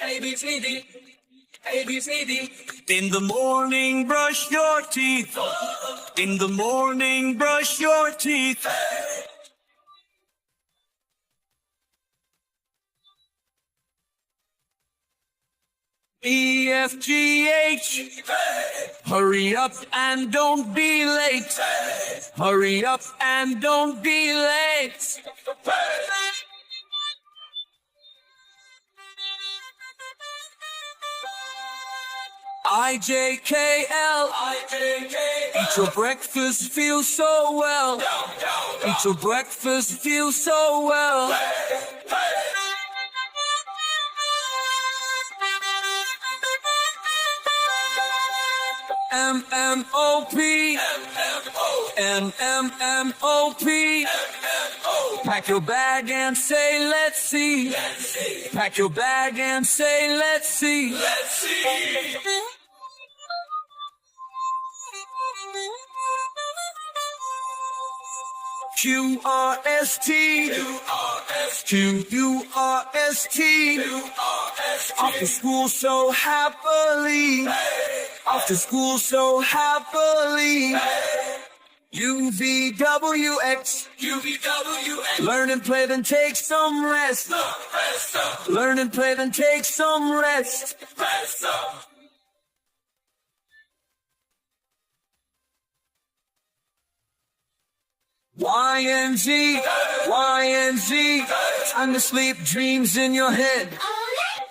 ABCD, ABCD. In the morning, brush your teeth. In the morning, brush your teeth. EFGH. Hurry up and don't be late. Hurry up and don't be late. IJKL. Eat your breakfast, feel so well. Eat your breakfast, feel so well. MMOP. MMMOP. Pack your bag and say, let's see. Pack your bag and say, let's see. QRST. QURST. Off to school so happily. Off to school so happily. UVWX. Learn and play, then take some rest. Learn and play, then take some rest. YNZ. Time to sleep, dreams in your head.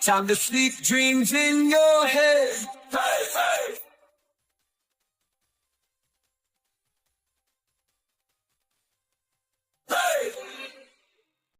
Time to sleep, dreams in your head.